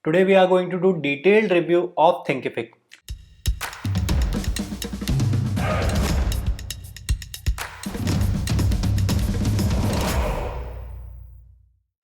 Today we are going to do detailed review of Thinkific.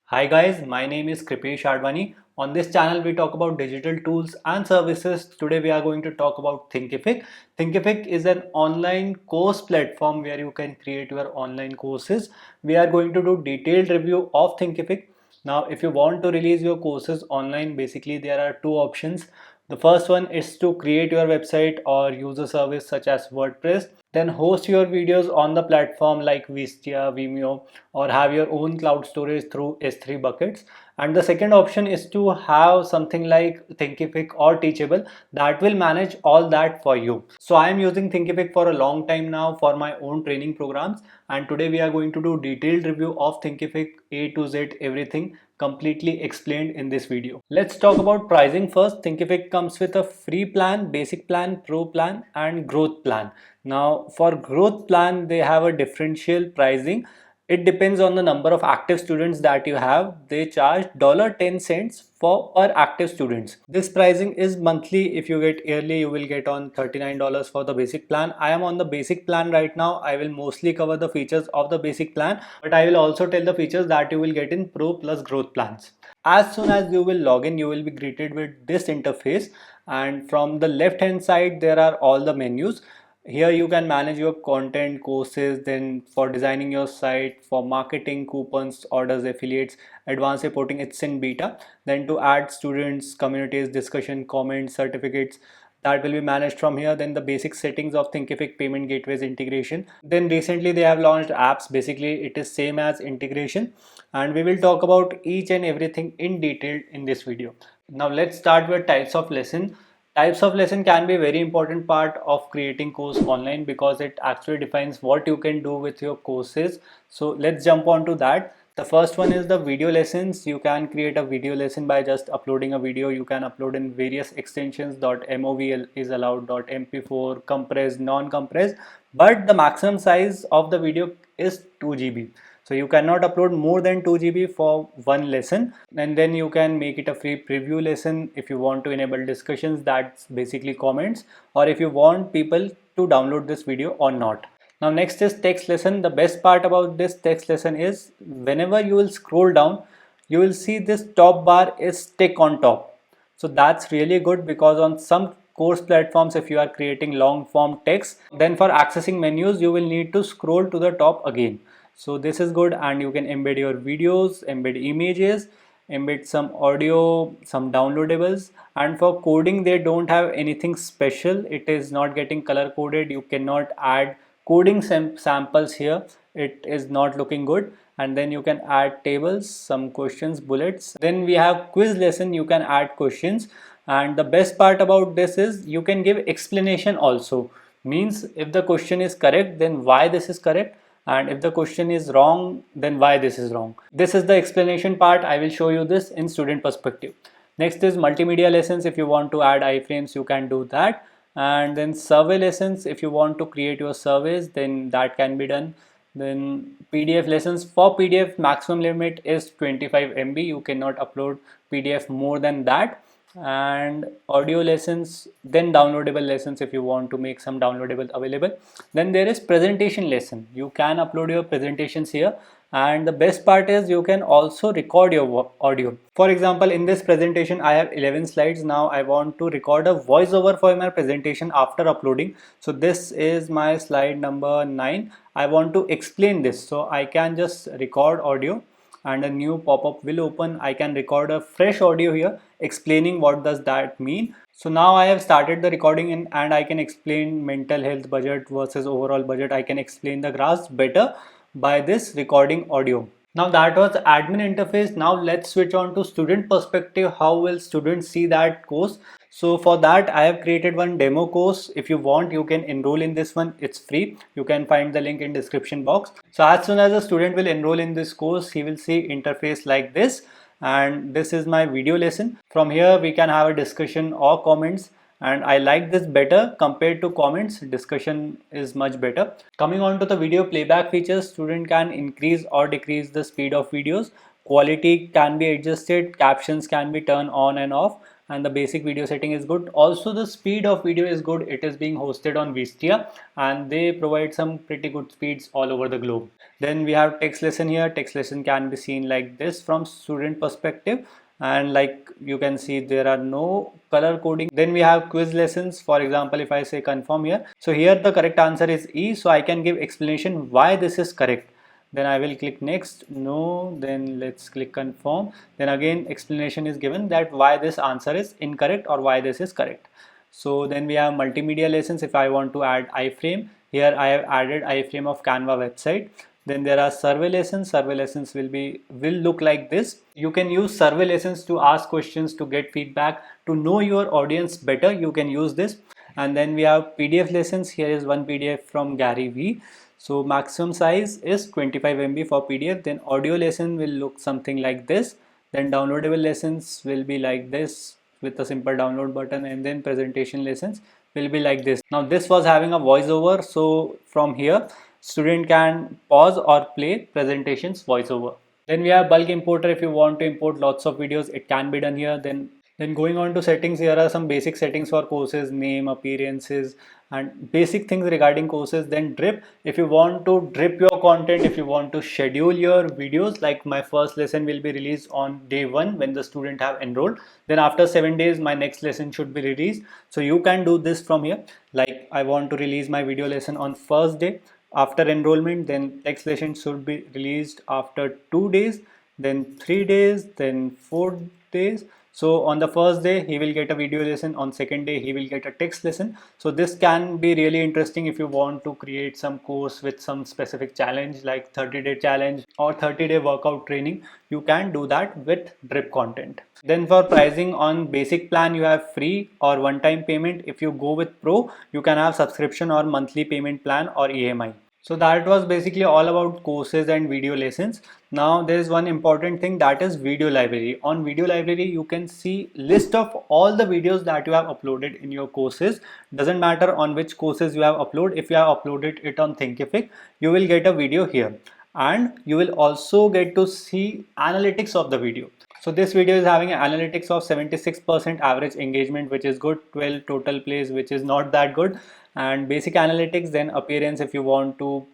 Hi guys, my name is Kripesh Advani. On this channel we talk about digital tools and services. Today we are going to talk about Thinkific. Thinkific is an online course platform where you can create your online courses. We are going to do detailed review of Thinkific. Now if you want to release your courses online, basically there are two options. The first one is to create your website or use a service such as WordPress, then host your videos on the platform like Wistia, Vimeo, or have your own cloud storage through S3 buckets. And the second option is to have something like Thinkific or Teachable that will manage all that for you. So I am using Thinkific for a long time now for my own training programs, and today we are going to do detailed review of Thinkific A to Z, everything completely explained in this video. Let's talk about pricing first. Thinkific comes with a free plan, basic plan, pro plan and growth plan. Now for growth plan they have a differential pricing. It depends on the number of active students that you have. They charge $0.10 for per active students. This pricing is monthly. If you get yearly, you will get on $39 for the basic plan. I am on the basic plan right now. I will mostly cover the features of the basic plan, but I will also tell the features that you will get in pro plus growth plans. As soon as you will log in, you will be greeted with this interface, and from the left hand side there are all the menus. Here you can manage your content, courses, then for designing your site, for marketing, coupons, orders, affiliates, advanced reporting, it's in beta. Then to add students, communities, discussion, comments, certificates, that will be managed from here. Then the basic settings of Thinkific payment gateways integration. Then recently they have launched apps. Basically it is same as integration, and we will talk about each and everything in detail in this video. Now let's start with types of lesson. Types of lesson can be a very important part of creating course online because it actually defines what you can do with your courses. So let's jump on to that. The first one is the video lessons. You can create a video lesson by just uploading a video. You can upload in various extensions. .mov is allowed, .mp4, compressed, non-compressed, but the maximum size of the video is 2 GB. So you cannot upload more than 2 GB for one lesson, and then you can make it a free preview lesson if you want to enable discussions, that's basically comments, or if you want people to download this video or not. Now next is text lesson. The best part about this text lesson is whenever you will scroll down, you will see this top bar is tick on top. So that's really good because on some course platforms, if you are creating long form text, then for accessing menus you will need to scroll to the top again. So this is good, and you can embed your videos, embed images, embed some audio, some downloadables. And for coding they don't have anything special. It is not getting color coded. You cannot add coding samples here. It is not looking good. And then you can add tables, some questions, bullets. Then we have quiz lesson. You can add questions, and the best part about this is you can give explanation also. Means if the question is correct, then why this is correct, and if the question is wrong, then why this is wrong. This is the explanation part. I will show you this in student perspective. Next is multimedia lessons. If you want to add iframes, you can do that. And then survey lessons. If you want to create your surveys, then that can be done. Then PDF lessons. For PDF, maximum limit is 25 MB. You cannot upload PDF more than that. And audio lessons, then downloadable lessons if you want to make some downloadable available. Then there is presentation lesson. You can upload your presentations here, and the best part is you can also record your audio. For example, in this presentation I have 11 slides. Now I want to record a voiceover for my presentation after uploading. So this is my slide number 9. I want to explain this, so I can just record audio and a new pop-up will open. I can record a fresh audio here explaining what does that mean. So now I have started the recording and I can explain mental health budget versus overall budget. I can explain the graphs better by this recording audio. Now that was admin interface. Now let's switch on to student perspective. How will students see that course? So for that I have created one demo course. If you want, you can enroll in this one. It's free. You can find the link in description box. So as soon as a student will enroll in this course, he will see interface like this, and this is my video lesson. From here we can have a discussion or comments, and I like this better compared to comments. Discussion is much better. Coming on to the video playback features, student can increase or decrease the speed of videos. quality can be adjusted, captions can be turned on and off, and the basic video setting is good. Also the speed of video is good. It is being hosted on Vistia and they provide some pretty good speeds all over the globe. Then we have text lesson here. Text lesson can be seen like this from student perspective, and like you can see there are no color coding. Then we have quiz lessons. For example, if I say confirm here, so here the correct answer is E, so I can give explanation why this is correct. Then I will click next, no, then let's click confirm. Then again explanation is given that why this answer is incorrect or why this is correct. So then we have multimedia lessons. If I want to add iframe, here I have added iframe of Canva website. Then there are survey lessons. Survey lessons will look like this. You can use survey lessons to ask questions, to get feedback, to know your audience better. You can use this. And then we have PDF lessons. Here is one PDF from Gary V. So maximum size is 25 MB for PDF. Then audio lesson will look something like this. Then downloadable lessons will be like this with a simple download button, and then presentation lessons will be like this. Now this was having a voiceover, so from here student can pause or play presentations voiceover. Then we have bulk importer. If you want to import lots of videos, it can be done here. Then going on to settings, here are some basic settings for courses, name, appearances, and basic things regarding courses. Then drip. If you want to drip your content, if you want to schedule your videos, like my first lesson will be released on day 1 when the student have enrolled. Then after 7 days, my next lesson should be released. So you can do this from here. Like I want to release my video lesson on first day after enrollment, then next lesson should be released after 2 days, then 3 days, then 4 days. So on the first day he will get a video lesson, on second day he will get a text lesson. So this can be really interesting if you want to create some course with some specific challenge like 30-day challenge or 30-day workout training. You can do that with drip content. Then for pricing, on basic plan you have free or one-time payment. If you go with pro, you can have subscription or monthly payment plan or EMI. So that was basically all about courses and video lessons. Now there is one important thing, that is video library. On video library you can see list of all the videos that you have uploaded in your courses. Doesn't matter on which courses you have uploaded. If you have uploaded it on Thinkific, you will get a video here, and you will also get to see analytics of the video. So this video is having an analytics of 76% average engagement, which is good, 12 total plays, which is not that good, and basic analytics, then appearance if you want to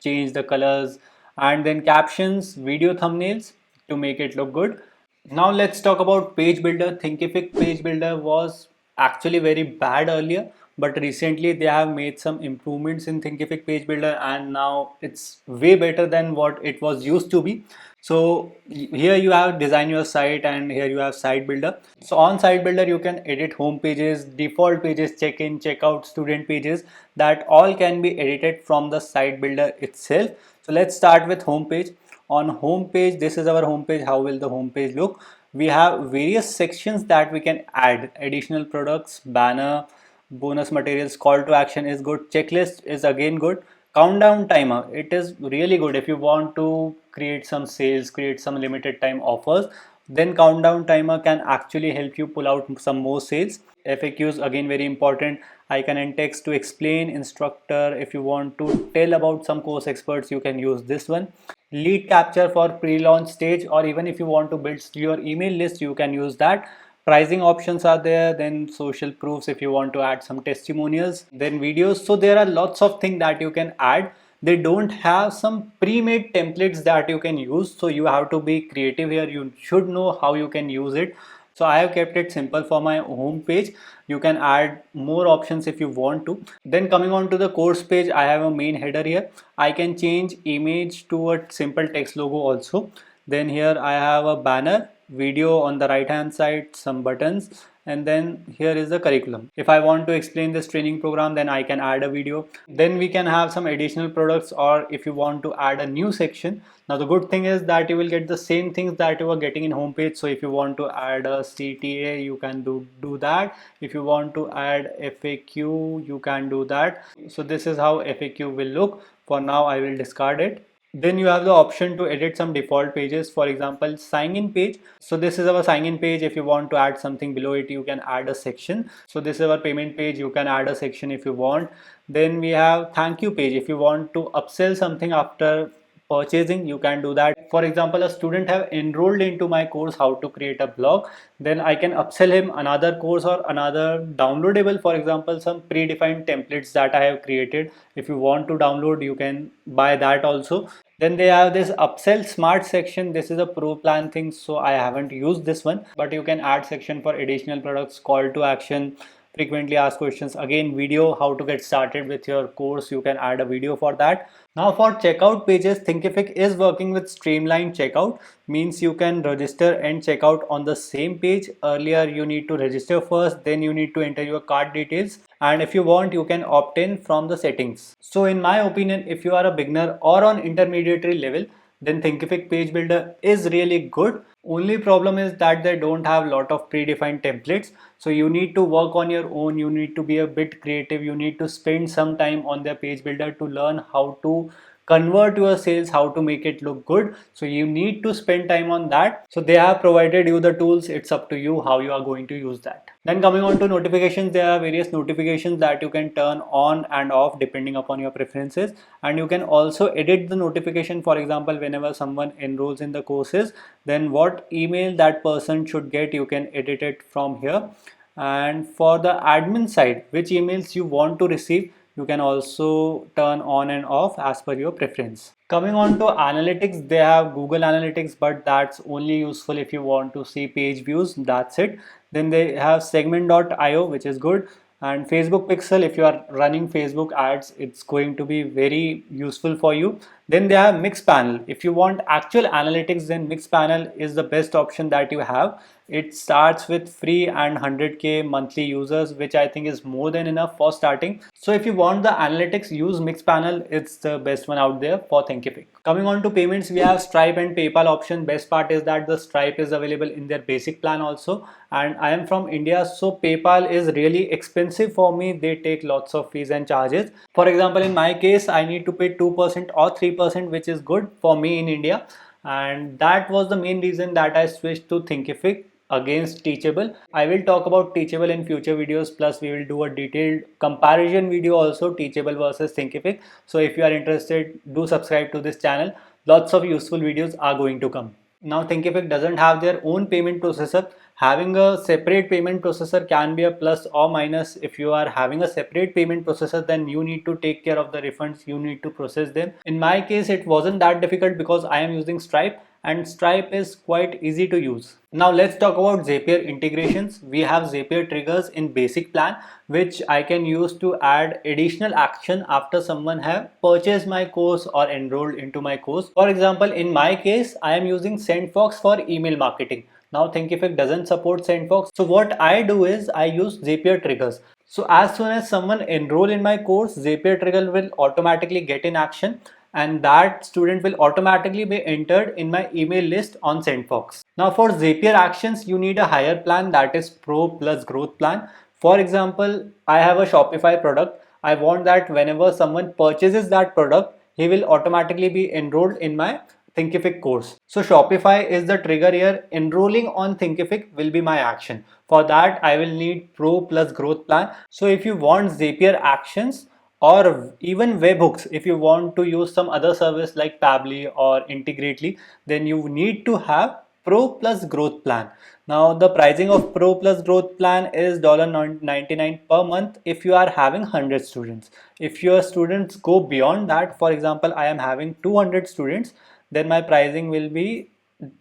change the colors, and then captions, video thumbnails to make it look good. Now let's talk about page builder. Thinkific page builder was actually very bad earlier, but recently they have made some improvements in Thinkific page builder, and now it's way better than what it was used to be. So here you have design your site, and here you have site builder. So on site builder you can edit home pages, default pages, check-in, check-out, student pages, that all can be edited from the site builder itself. So let's start with home page. On home page, this is our home page. How will the home page look? We have various sections that we can add: additional products, banner, bonus materials, call to action is good, checklist is again good, countdown timer, it is really good if you want to create some sales, create some limited time offers. Then countdown timer can actually help you pull out some more sales. FAQs again very important. Icon and text to explain. Instructor, if you want to tell about some course experts, you can use this one. Lead capture for pre-launch stage, or even if you want to build your email list, you can use that. Pricing options are there. Then social proofs if you want to add some testimonials. Then videos. So there are lots of things that you can add. They don't have some pre-made templates that you can use, so you have to be creative here. You should know how you can use it. So I have kept it simple for my home page. You can add more options if you want to. Then coming on to the course page, I have a main header here. I can change image to a simple text logo also. Then here I have a banner, video on the right hand side, some buttons, and then here is the curriculum. If I want to explain this training program, then I can add a video. Then we can have some additional products, or if you want to add a new section. Now the good thing is that you will get the same things that you are getting in homepage. So if you want to add a CTA, you can do that. If you want to add FAQ, you can do that. So this is how FAQ will look. For now I will discard it. Then you have the option to edit some default pages. For example, sign in page. So this is our sign in page. If you want to add something below it, you can add a section. So this is our payment page. You can add a section if you want. Then we have thank you page. If you want to upsell something after purchasing, you can do that. For example, a student have enrolled into my course how to create a blog, then I can upsell him another course or another downloadable, for example some predefined templates that I have created. If you want to download, you can buy that also. Then they have this upsell smart section. This is a pro plan thing, so I haven't used this one, but you can add section for additional products, call to action, frequently asked questions, again video, how to get started with your course, you can add a video for that. Now for checkout pages, Thinkific is working with streamlined checkout, means you can register and check out on the same page. Earlier you need to register first, then you need to enter your card details, and if you want you can opt in from the settings. So in my opinion, if you are a beginner or on intermediary level, then Thinkific page builder is really good. Only problem is that they don't have a lot of predefined templates, so you need to work on your own, you need to be a bit creative, you need to spend some time on their page builder to learn how to convert your sales, how to make it look good. So you need to spend time on that. So they have provided you the tools, it's up to you how you are going to use that. Then coming on to notifications, there are various notifications that you can turn on and off depending upon your preferences, and you can also edit the notification. For example, whenever someone enrolls in the courses, then what email that person should get, you can edit it from here. And for the admin side, which emails you want to receive, you can also turn on and off as per your preference. Coming on to analytics, they have Google Analytics, but that's only useful if you want to see page views, that's it. Then they have segment.io, which is good, and Facebook Pixel. If you are running Facebook ads, it's going to be very useful for you. Then they have Mixpanel. If you want actual analytics, then Mixpanel is the best option that you have. It starts with free and 100k monthly users, which I think is more than enough for starting. So if you want the analytics, use Mixpanel. It's the best one out there for Thinkific. Coming on to payments, we have Stripe and PayPal option. Best part is that the Stripe is available in their basic plan also, and I am from India, so PayPal is really expensive for me. They take lots of fees and charges. For example, in my case, I need to pay 2% or 3%, which is good for me in India, and that was the main reason that I switched to Thinkific against Teachable. I will talk about Teachable in future videos, plus we will do a detailed comparison video also, Teachable versus Thinkific. So if you are interested, do subscribe to this channel. Lots of useful videos are going to come. Now Thinkific doesn't have their own payment processor. Having a separate payment processor can be a plus or minus. If you are having a separate payment processor, then you need to take care of the refunds, you need to process them. In my case, it wasn't that difficult because I am using Stripe, and Stripe is quite easy to use. Now let's talk about Zapier integrations. We have Zapier triggers in basic plan, which I can use to add additional action after someone have purchased my course or enrolled into my course. For example, in my case, I am using SendFox for email marketing. Now Thinkific doesn't support SendFox. So what I do is I use Zapier triggers. So as soon as someone enroll in my course, Zapier trigger will automatically get in action, and that student will automatically be entered in my email list on SendFox. Now for Zapier actions, you need a higher plan, that is Pro plus Growth plan. For example, I have a Shopify product. I want that whenever someone purchases that product, he will automatically be enrolled in my Thinkific course. So Shopify is the trigger here. Enrolling on Thinkific will be my action. For that, I will need Pro plus Growth plan. So if you want Zapier actions or even webhooks, if you want to use some other service like Pabbly or Integrately, then you need to have Pro plus Growth plan. Now the pricing of Pro plus Growth plan is $99 per month if you are having 100 students. If your students go beyond that, for example, I am having 200 students, then my pricing will be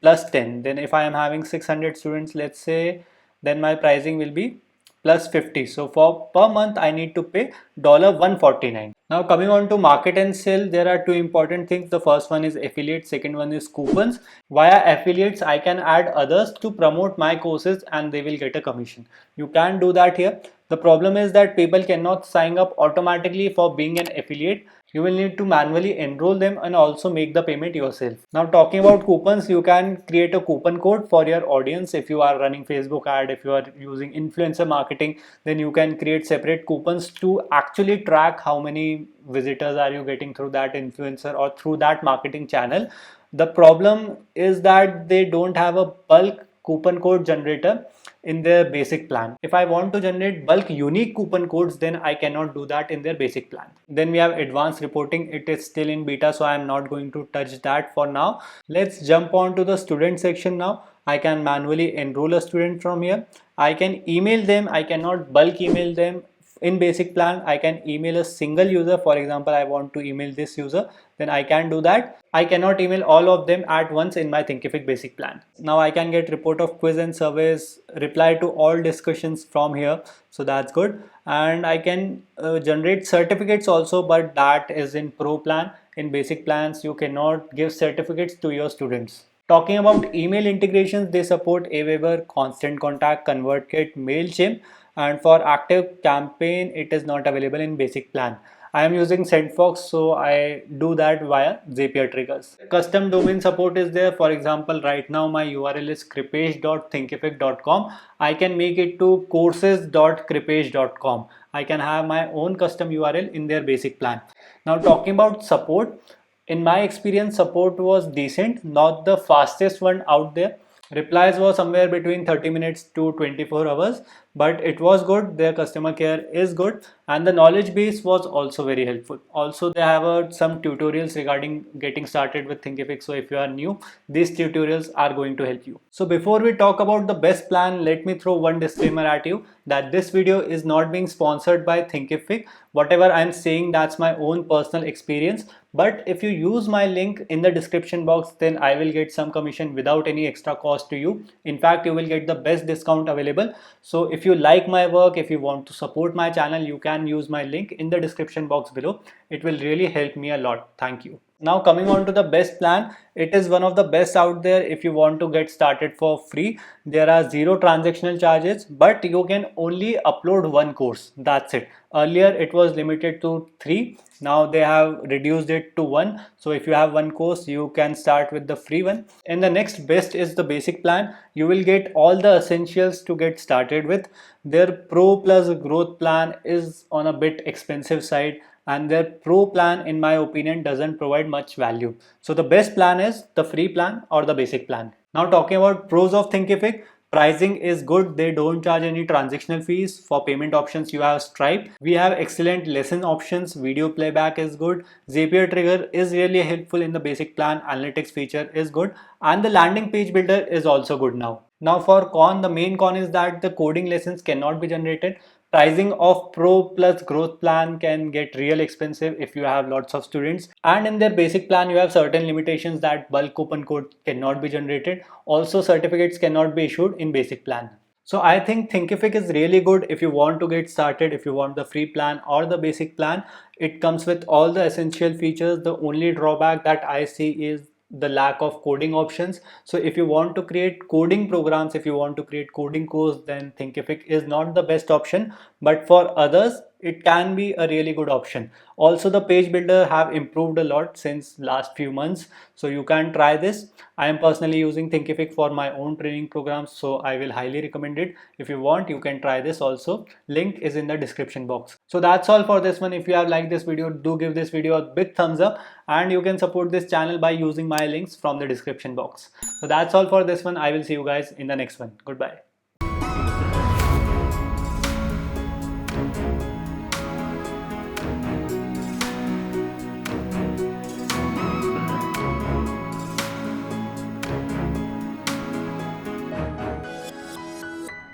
plus 10. Then if I am having 600 students, let's say, then my pricing will be plus 50. So for per month, I need to pay $149. Now coming on to market and sell, there are two important things. The first one is affiliate, second one is coupons. Via affiliates, I can add others to promote my courses and they will get a commission. You can do that here. The problem is that people cannot sign up automatically for being an affiliate. You will need to manually enroll them and also make the payment yourself. Now talking about coupons, you can create a coupon code for your audience. If you are running Facebook ad, if you are using influencer marketing, then you can create separate coupons to actually track how many visitors are you getting through that influencer or through that marketing channel. The problem is that they don't have a bulk coupon code generator. in their basic plan. If I want to generate bulk unique coupon codes, then I cannot do that in their basic plan. Then we have advanced reporting. It is still in beta, so I am not going to touch that for now. Let's jump on to the student section now. I can manually enroll a student from here. I can email them. I cannot bulk email them. In basic plan, I can email a single user. For example, I want to email this user, then I can do that. I cannot email all of them at once in my Thinkific basic plan. Now I can get report of quiz and surveys, reply to all discussions from here, so that's good. And I can generate certificates also, but that is in pro plan. In basic plans you cannot give certificates to your students. Talking about email integrations, they support Aweber, Constant Contact, ConvertKit, MailChimp, and for active campaign it is not available in basic plan. I am using SendFox, so I do that via Zapier triggers. Custom domain support is there. For example, right now my URL is kripesh.thinkific.com. I can make it to courses.kripesh.com. I can have my own custom URL in their basic plan. Now talking about support, in my experience support was decent, not the fastest one out there. Replies were somewhere between 30 minutes to 24 hours, but it was good. Their customer care is good, and the knowledge base was also very helpful. Also, they have some tutorials regarding getting started with Thinkific. So if you are new, these tutorials are going to help you. So before we talk about the best plan, let me throw one disclaimer at you that this video is not being sponsored by Thinkific. Whatever I'm saying, that's my own personal experience. But if you use my link in the description box, then I will get some commission without any extra cost to you. In fact, you will get the best discount available. So if you like my work, if you want to support my channel, you can use my link in the description box below. It will really help me a lot. Thank you. Now coming on to the best plan, it is one of the best out there. If you want to get started for free, there are zero transactional charges, but you can only upload one course. That's it. Earlier it was limited to 3. Now they have reduced it to 1. So if you have one course, you can start with the free one. And the next best is the basic plan. You will get all the essentials to get started with. Their pro plus growth plan is on a bit expensive side, and their pro plan in my opinion doesn't provide much value. So the best plan is the free plan or the basic plan. Now talking about pros of Thinkific, pricing is good. They don't charge any transactional fees. For payment options you have Stripe. We have excellent lesson options. Video playback is good. Zapier trigger is really helpful in the basic plan. Analytics feature is good, and the landing page builder is also good now. Now for con, the main con is that the coding lessons cannot be generated. Pricing of pro plus growth plan can get real expensive if you have lots of students, and in their basic plan you have certain limitations that bulk coupon code cannot be generated. Also certificates cannot be issued in basic plan. So I think Thinkific is really good if you want to get started. If you want the free plan or the basic plan, it comes with all the essential features. The only drawback that I see is the lack of coding options. So if you want to create coding programs, if you want to create coding course, then Thinkific is not the best option, but for others it can be a really good option. Also the page builder have improved a lot since last few months, so you can try this. I am personally using Thinkific for my own training programs, so I will highly recommend it. If you want, you can try this also. Link is in the description box. So that's all for this one. If you have liked this video, do give this video a big thumbs up, and you can support this channel by using my links from the description box. So that's all for this one. I will see you guys in the next one. Goodbye.